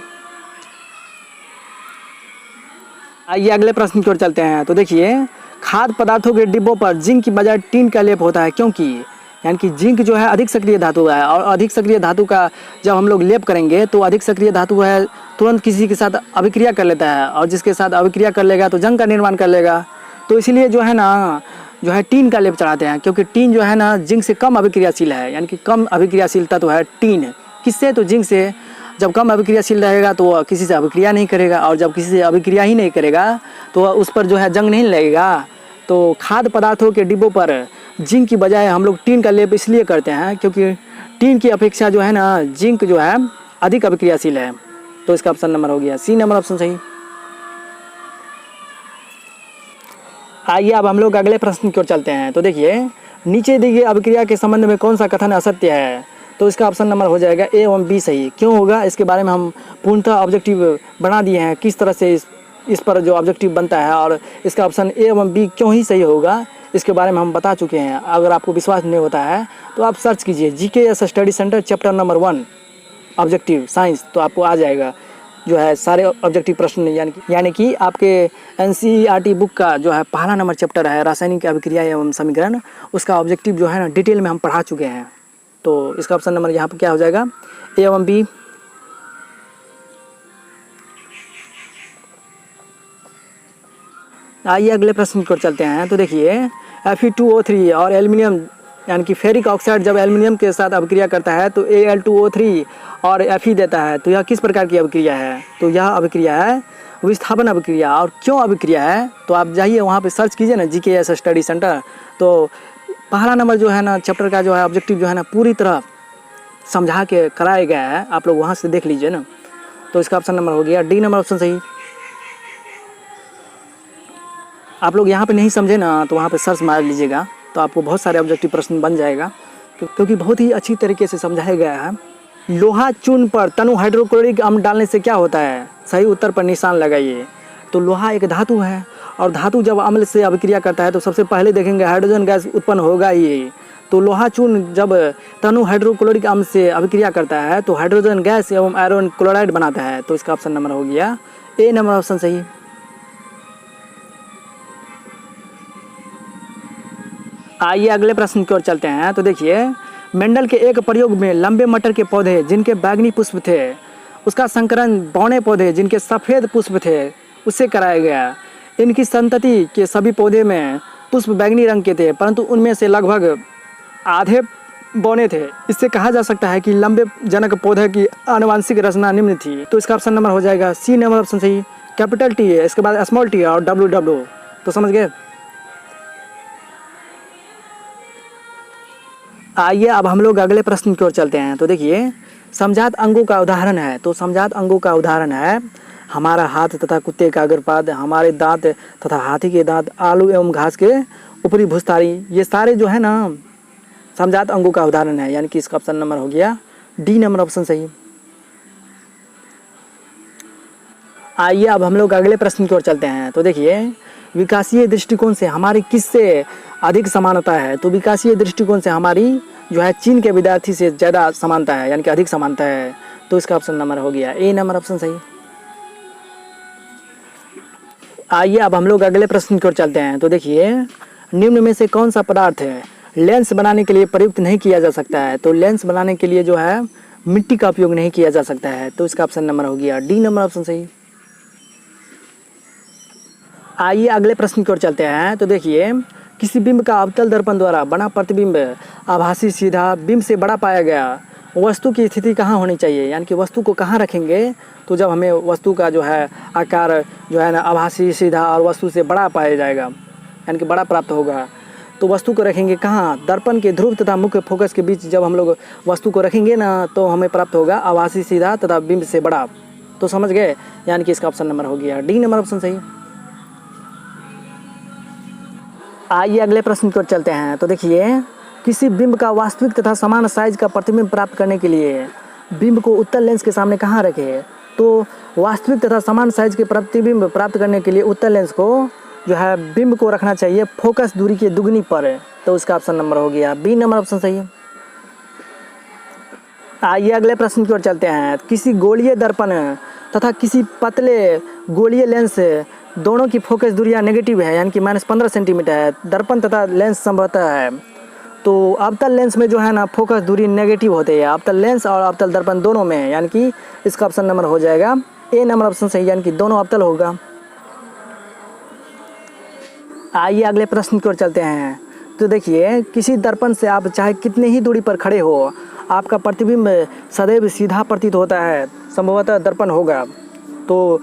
आइए अगले प्रश्न की ओर चलते हैं। तो देखिए, खाद्य पदार्थों के डिब्बों पर जिंक की बजाय टीन का लेप होता है, क्योंकि यानी कि जिंक जो है अधिक सक्रिय धातु है और अधिक सक्रिय धातु का जब हम लोग लेप करेंगे तो अधिक सक्रिय धातु है तुरंत किसी के साथ अभिक्रिया कर लेता है और जिसके साथ अभिक्रिया कर लेगा तो जंग का निर्माण कर लेगा। तो इसलिए जो है ना जो है टीन का लेप चढ़ाते हैं, क्योंकि टीन जो है ना जिंक से कम अभिक्रियाशील है, यानी कि कम अभिक्रियाशील तत्व है टीन। किससे? तो जिंक से। जब कम अभिक्रियाशील रहेगा तो वह किसी से अभिक्रिया नहीं करेगा, और जब किसी से अभिक्रिया ही नहीं करेगा तो वह उस पर जो है जंग नहीं लगेगा। तो खाद्य पदार्थों के डिब्बों पर जिंक की बजाय हम लोग टीन का लेप इसलिए करते हैं क्योंकि टीन की अपेक्षा जो है ना जिंक जो है अधिक अभिक्रियाशील है। तो इसका ऑप्शन नंबर हो गया सी नंबर ऑप्शन सही। आइए अब हम लोग अगले प्रश्न की ओर चलते हैं। तो देखिए नीचे दी गई अभिक्रिया के संबंध में कौन सा कथन असत्य है। तो इसका ऑप्शन नंबर हो जाएगा ए एवं बी सही। क्यों होगा इसके बारे में हम पूर्णतः ऑब्जेक्टिव बना दिए हैं, किस तरह से इस पर जो ऑब्जेक्टिव बनता है और इसका ऑप्शन ए एवं बी क्यों ही सही होगा इसके बारे में हम बता चुके हैं। अगर आपको विश्वास नहीं होता है तो आप सर्च कीजिए GKS study centre chapter number 1 objective science, तो आपको आ जाएगा जो है सारे ऑब्जेक्टिव प्रश्न, यानी कि आपके एनसीईआरटी बुक का जो है पहला नंबर चैप्टर है रासायनिक अभिक्रिया एवं समीकरण, उसका ऑब्जेक्टिव जो है ना डिटेल में हम पढ़ा चुके हैं। तो इसका ऑप्शन नंबर यहाँ पर क्या हो जाएगा ए एवं बी। आइए अगले प्रश्न की ओर चलते हैं। तो देखिए Fe2O3 और एल्युमिनियम यानी कि फेरिक ऑक्साइड जब एल्युमिनियम के साथ अभिक्रिया करता है तो Al2O3 और Fe देता है। तो यह किस प्रकार की अभिक्रिया है। तो यह अभिक्रिया है विस्थापन अभिक्रिया। और क्यों अभिक्रिया है तो आप जाइए वहाँ पे सर्च कीजिए ना जीकेएस स्टडी सेंटर, तो पहला नंबर जो है ना चैप्टर का जो है ऑब्जेक्टिव जो है ना पूरी तरह समझा के कराया गया है, आप लोग वहाँ से देख लीजिए ना। तो इसका ऑप्शन नंबर हो गया डी नंबर ऑप्शन सही। आप लोग यहाँ पे नहीं समझे ना तो वहाँ पे सर्च मार लीजिएगा, तो आपको बहुत सारे ऑब्जेक्टिव प्रश्न बन जाएगा क्योंकि बहुत ही अच्छी तरीके से समझाया गया है। लोहा चूर्ण पर तनु हाइड्रोक्लोरिक अम्ल डालने से क्या होता है। सही उत्तर पर निशान लगाइए। तो लोहा एक धातु है और धातु जब अम्ल से अभिक्रिया करता है तो सबसे पहले देखेंगे हाइड्रोजन गैस उत्पन्न होगा ही। तो लोहा चूर्ण जब तनु हाइड्रोक्लोरिक अम्ल से अभिक्रिया करता है तो हाइड्रोजन गैस एवं आयरन क्लोराइड बनाता है। तो इसका ऑप्शन नंबर हो गया ए नंबर ऑप्शन सही। आइए अगले प्रश्न की ओर चलते हैं। तो देखिए मेंडल के एक प्रयोग में लंबे मटर के पौधे जिनके बैंगनी पुष्प थे उसका संकरण बौने पौधे जिनके सफ़ेद पुष्प थे उससे कराया गया। इनकी संतति के सभी पौधे में पुष्प बैंगनी रंग के थे परंतु उनमें से लगभग आधे बौने थे। इससे कहा जा सकता है कि लंबे जनक पौधे की आनुवंशिक रचना निम्न थी। तो इसका ऑप्शन नंबर हो जाएगा सी नंबर ऑप्शन सही। कैपिटल टी है, इसके बाद स्मॉल टी और WW। तो समझ गए। आइए अब हम लोग अगले प्रश्न की ओर चलते हैं। तो देखिए समजात अंगों का उदाहरण है। तो समजात अंगों का उदाहरण है हमारा हाथ तथा कुत्ते का अग्रपाद, हमारे दांत तथा हाथी के दांत, आलू एवं घास के ऊपरी भूस्थारी, ये सारे जो है ना समजात अंगों का उदाहरण है, यानी कि इसका ऑप्शन नंबर हो गया डी नंबर ऑप्शन सही। आइए अब हम लोग अगले प्रश्न की ओर चलते हैं। तो देखिए विकासीय दृष्टिकोण से हमारी किससे अधिक समानता है। तो विकासीय दृष्टिकोण से हमारी जो है चीन के विद्यार्थी से ज़्यादा समानता है, यानी कि अधिक समानता है। तो इसका ऑप्शन नंबर हो गया ए नंबर ऑप्शन सही। आइए अब हम लोग अगले प्रश्न की ओर चलते हैं। तो देखिए निम्न में से कौन सा पदार्थ है लेंस बनाने के लिए प्रयुक्त नहीं किया जा सकता है। तो लेंस बनाने के लिए जो है मिट्टी का उपयोग नहीं किया जा सकता है। तो इसका ऑप्शन नंबर हो गया डी नंबर ऑप्शन सही। आइए अगले प्रश्न की ओर चलते हैं। तो देखिए किसी बिंब का अवतल दर्पण द्वारा बना प्रतिबिंब आभासी सीधा बिंब से बड़ा पाया गया, वस्तु की स्थिति कहाँ होनी चाहिए, यानी कि वस्तु को कहाँ रखेंगे। तो जब हमें वस्तु का जो है आकार जो है ना आभासी सीधा और वस्तु से बड़ा पाया जाएगा, यानी कि बड़ा प्राप्त होगा, तो वस्तु को रखेंगे कहाँ। दर्पण के ध्रुव तथा मुख्य फोकस के बीच जब हम लोग वस्तु को रखेंगे ना तो हमें प्राप्त होगा आभासी सीधा तथा बिंब से बड़ा। तो समझ गए, यानी कि इसका ऑप्शन नंबर हो गया डी नंबर ऑप्शन सही। आइए अगले प्रश्न की ओर चलते हैं। तो देखिए किसी बिंब का वास्तविक तथा समान साइज का प्रतिबिंब प्राप्त करने के लिए बिंब को उत्तल लेंस के सामने कहाँ रखें। तो वास्तविक तथा समान साइज के प्रतिबिंब प्राप्त करने के लिए उत्तल लेंस को जो है बिंब को रखना चाहिए फोकस दूरी के दुगनी पर। तो उसका ऑप्शन नंबर हो गया बी नंबर ऑप्शन सही है। आइए अगले प्रश्न की ओर चलते हैं। किसी गोलीय दर्पण तथा किसी पतले गोलीय लेंस दोनों की फोकस दूरियां नेगेटिव है, यानी कि -15 सेंटीमीटर है। दर्पण तथा लेंस संभवतः है। तो अवतल लेंस में जो है ना फोकस दूरी नेगेटिव होती है, अवतल लेंस और अवतल दर्पण दोनों में, यानी कि इसका ऑप्शन नंबर हो जाएगा ए नंबर ऑप्शन सही, यानी कि दोनों अवतल होगा। आइए अगले प्रश्न की ओर चलते हैं। तो देखिए किसी दर्पण से आप चाहे कितनी ही दूरी पर खड़े हो, आपका प्रतिबिंब सदैव सीधा प्रतीत होता है। संभवतः दर्पण होगा तो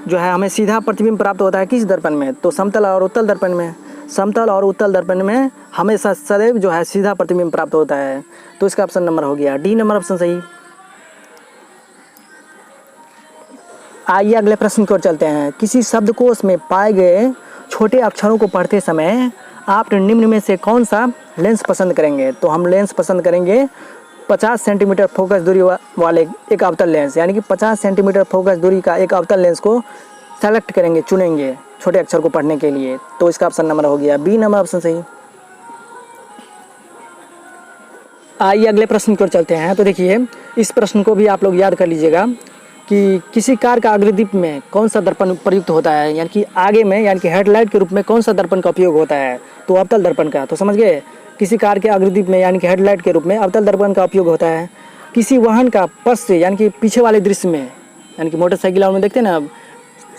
जो है हमें सीधा प्रतिबिंब प्राप्त होता है किस दर्पण में, तो समतल और उत्तल दर्पण में। समतल और उत्तल दर्पण में हमेशा सदैव जो है सीधा प्रतिबिंब प्राप्त होता है। तो इसका ऑप्शन नंबर हो गया डी नंबर ऑप्शन सही। आइए अगले प्रश्न की ओर चलते हैं। किसी शब्दकोश में पाए गए छोटे अक्षरों को पढ़ते समय आप निम्न में से कौन सा लेंस पसंद करेंगे? तो हम लेंस पसंद करेंगे 50 सेंटीमीटर फोकस दूरी वाले एक अवतल लेंस, यानी कि 50 सेंटीमीटर फोकस दूरी का एक अवतल लेंस को सेलेक्ट करेंगे, चुनेंगे छोटे अक्षर को पढ़ने के लिए। तो इसका ऑप्शन नंबर हो गया बी नंबर ऑप्शन सही। आइए अगले प्रश्न की ओर चलते हैं। तो देखिए इस प्रश्न को भी आप लोग याद कर लीजिएगा कि किसी कार का अग्रदीप में कौन सा दर्पण प्रयुक्त होता है, यानी कि आगे में यानी कि हेडलाइट के रूप में कौन सा दर्पण का उपयोग होता है? तो अवतल दर्पण का। तो समझ गए, किसी कार के अग्रदीप में यानी कि हेडलाइट के रूप में अवतल दर्पण का उपयोग होता है। किसी वाहन का पश्च से यानी कि पीछे वाले दृश्य में, यानी कि मोटरसाइकिल में देखते हैं ना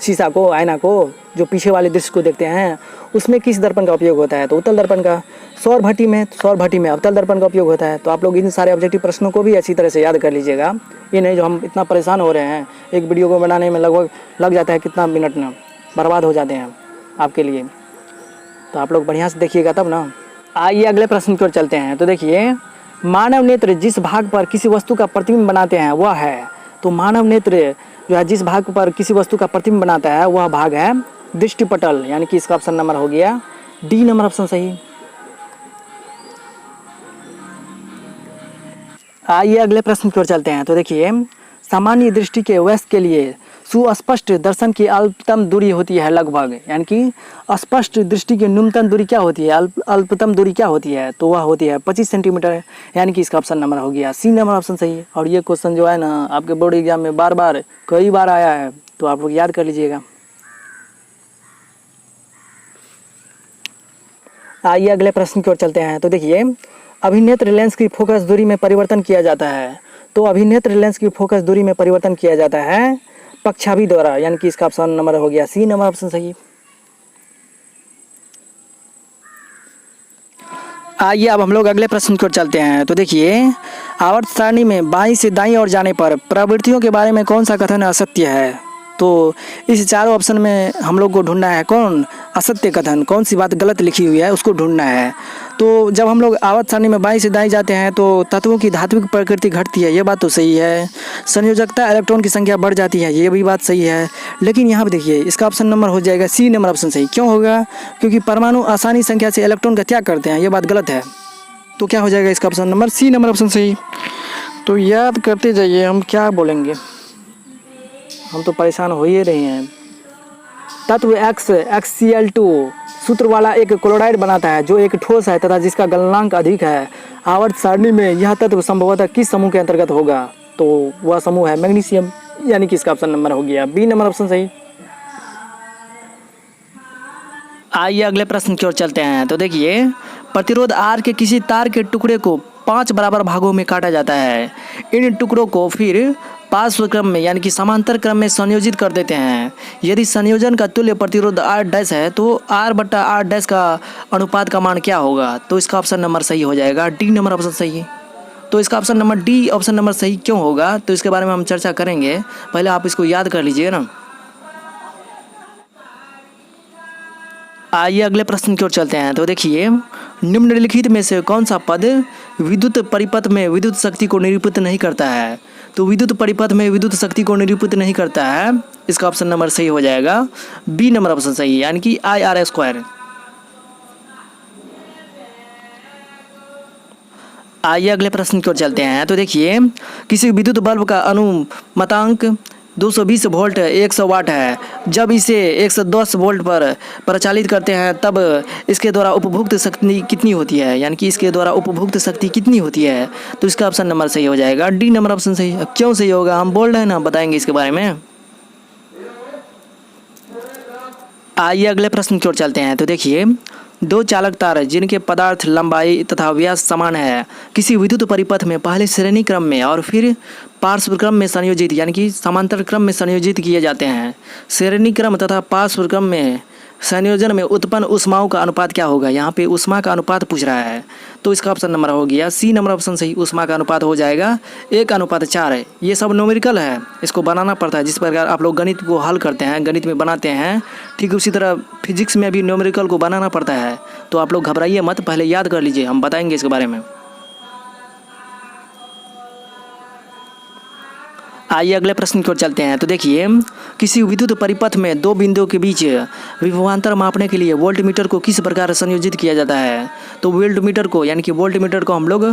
शीशा को, आईना को, जो पीछे वाले दृश्य को देखते हैं, उसमें किस दर्पण का उपयोग होता है? तो उत्तल दर्पण का। सौर भट्टी में अवतल दर्पण का उपयोग होता है। तो आप लोग इन सारे ऑब्जेक्टिव प्रश्नों को भी अच्छी तरह से याद कर लीजिएगा। ये नहीं जो हम इतना परेशान हो रहे हैं, एक वीडियो को बनाने में लगभग लग जाता है कितना मिनट ना, बर्बाद हो जाते हैं आपके लिए। तो आप लोग बढ़िया से देखिएगा तब ना। आइए अगले प्रश्न की ओर चलते हैं। तो देखिए मानव नेत्र जिस भाग पर किसी वस्तु का प्रतिबिंब बनाते हैं वह है, तो मानव नेत्र जो है जिस भाग पर किसी वस्तु का प्रतिबिंब बनाता है वह भाग है दृष्टिपटल, यानी कि इसका ऑप्शन नंबर हो गया डी नंबर ऑप्शन सही। आइए अगले प्रश्न की ओर चलते हैं। तो देखिए सामान्य दृष्टि के वयस्क के लिए सुस्पष्ट दर्शन की अल्पतम दूरी होती है लगभग, यानी कि स्पष्ट दृष्टि की न्यूनतम दूरी क्या होती है, अल्पतम दूरी क्या होती है? तो वह होती है 25 सेंटीमीटर, यानी कि इसका ऑप्शन नंबर हो गया सी नंबर ऑप्शन सही है। और ये क्वेश्चन जो है ना आपके बोर्ड एग्जाम में कई बार आया है, तो आप लोग याद कर लीजिएगा। आइए अगले प्रश्न की ओर चलते हैं। तो देखिए अभिनेत्र लेंस की फोकस दूरी में परिवर्तन किया जाता है, तो अभिनेत्र लेंस की फोकस दूरी में परिवर्तन किया जाता है पक्षाभि द्वारा, यानी कि इसका ऑप्शन नंबर हो गया सी नंबर ऑप्शन सही। आइए अब हम लोग अगले प्रश्न की ओर चलते हैं। तो देखिए आवर्त सारणी में बाईं से दाईं ओर जाने पर प्रवृत्तियों के बारे में कौन सा कथन असत्य है? तो इस चारों ऑप्शन में हम लोग को ढूंढना है कौन असत्य कथन, कौन सी बात गलत लिखी हुई है उसको ढूंढना है। तो जब हम लोग आवर्त सारणी में बाईं से दाईं जाते हैं तो तत्वों की धात्विक प्रकृति घटती है, ये बात तो सही है। संयोजकता इलेक्ट्रॉन की संख्या बढ़ जाती है, ये भी बात सही है। लेकिन यहाँ पे देखिए इसका ऑप्शन नंबर हो जाएगा सी नंबर ऑप्शन सही। क्यों होगा? क्योंकि परमाणु आसानी संख्या से इलेक्ट्रॉन का त्याग करते हैं, ये बात गलत है। तो क्या हो जाएगा इसका option number C number option सही। तो याद करते जाइए, हम क्या बोलेंगे, हम तो परेशान हो ही रहे हैं। तत्व XCl2 सूत्र वाला एक क्लोराइड बनाता है जो एक ठोस है तथा जिसका गलनांक अधिक है। आवर्त सारणी में यह तत्व संभवतः किस समूह के अंतर्गत होगा? तो वह समूह है मैग्नीशियम, यानी कि इसका ऑप्शन नंबर हो गया बी नंबर ऑप्शन सही। आइए अगले प्रश्न की ओर चलते हैं। तो देखिए प्रतिरोध R के किसी तार के टुकड़े को 5 बराबर भागों में काटा जाता है। इन टुकड़ों को फिर पार्श्व क्रम में यानी कि समांतर क्रम में संयोजित कर देते हैं। यदि संयोजन का तुल्य प्रतिरोध R' है तो R/R' का अनुपात का मान क्या होगा? तो इसका ऑप्शन नंबर सही हो जाएगा डी नंबर ऑप्शन सही। तो इसका option number D option number सही क्यों होगा, तो इसके बारे में हम चर्चा करेंगे। पहले आप इसको याद कर लीजिए ना। आइए अगले प्रश्न की ओर चलते हैं। तो देखिए निम्नलिखित में से कौन सा पद विद्युत परिपथ में विद्युत शक्ति को निरूपित नहीं करता है? तो विद्युत परिपथ में विद्युत शक्ति को निरूपित नहीं करता है, इसका ऑप्शन नंबर सही हो जाएगा बी नंबर ऑप्शन सही, यानी कि IR²। आइए अगले प्रश्न की ओर चलते हैं। तो देखिए किसी विद्युत बल्ब का अनुमतांक 220 वोल्ट 100 वाट है। जब इसे 110 वोल्ट पर प्रचालित करते हैं तब इसके द्वारा उपभोक्त शक्ति कितनी होती है, यानी कि इसके द्वारा उपभोक्त शक्ति कितनी होती है? तो इसका ऑप्शन नंबर सही हो जाएगा डी नंबर ऑप्शन सही। क्यों सही होगा हम बोल रहे हैं ना, बताएंगे इसके बारे में। आइए अगले प्रश्न की ओर चलते हैं। तो देखिए दो चालक तार जिनके पदार्थ लंबाई तथा व्यास समान है किसी विद्युत परिपथ में पहले श्रेणी क्रम में और फिर पार्श्व क्रम में संयोजित यानी कि समांतर क्रम में संयोजित किए जाते हैं। श्रेणी क्रम तथा पार्श्व क्रम में संयोजन में उत्पन्न ऊष्माओं का अनुपात क्या होगा। यहाँ पे ऊष्मा का अनुपात पूछ रहा है, तो इसका ऑप्शन नंबर हो गया सी नंबर ऑप्शन सही। ऊष्मा का अनुपात हो जाएगा 1:4 है। ये सब न्यूमेरिकल है, इसको बनाना पड़ता है। जिस प्रकार आप लोग गणित को हल करते हैं, गणित में बनाते हैं, ठीक उसी तरह फिजिक्स में भी न्यूमेरिकल को बनाना पड़ता है। तो आप लोग घबराइए मत, पहले याद कर लीजिए, हम बताएंगे इसके बारे में। आइए अगले प्रश्न की ओर चलते हैं। तो देखिए, किसी विद्युत परिपथ में दो बिंदुओं के बीच विभवांतर मापने के लिए वोल्टमीटर को किस प्रकार संयोजित किया जाता है। तो वोल्टमीटर को यानी कि वोल्टमीटर को हम लोग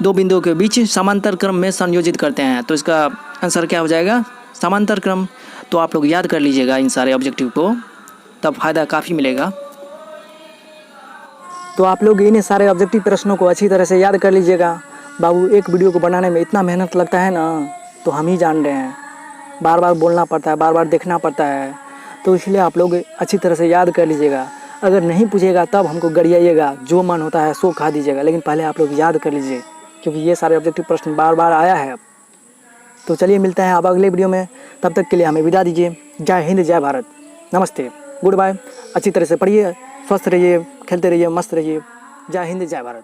दो बिंदुओं के बीच समांतर क्रम में संयोजित करते हैं। तो इसका आंसर क्या हो जाएगा, समांतर क्रम। तो आप लोग याद कर लीजिएगा इन सारे ऑब्जेक्टिव को, तब फायदा काफ़ी मिलेगा। तो आप लोग इन सारे ऑब्जेक्टिव प्रश्नों को अच्छी तरह से याद कर लीजिएगा। बाबू, एक वीडियो को बनाने में इतना मेहनत लगता है ना, तो हम ही जान रहे हैं। बार बार बोलना पड़ता है, बार बार देखना पड़ता है, तो इसलिए आप लोग अच्छी तरह से याद कर लीजिएगा। अगर नहीं पूछेगा तब हमको गरियाइएगा, जो मन होता है सो खा दीजिएगा, लेकिन पहले आप लोग याद कर लीजिए, क्योंकि ये सारे ऑब्जेक्टिव प्रश्न बार बार आया है। तो चलिए मिलते हैं अब अगले वीडियो में, तब तक के लिए हमें विदा दीजिए। जय हिंद, जय भारत, नमस्ते, गुड बाय। अच्छी तरह से पढ़िए, स्वस्थ रहिए, खेलते रहिए, मस्त रहिए। जय हिंद, जय भारत।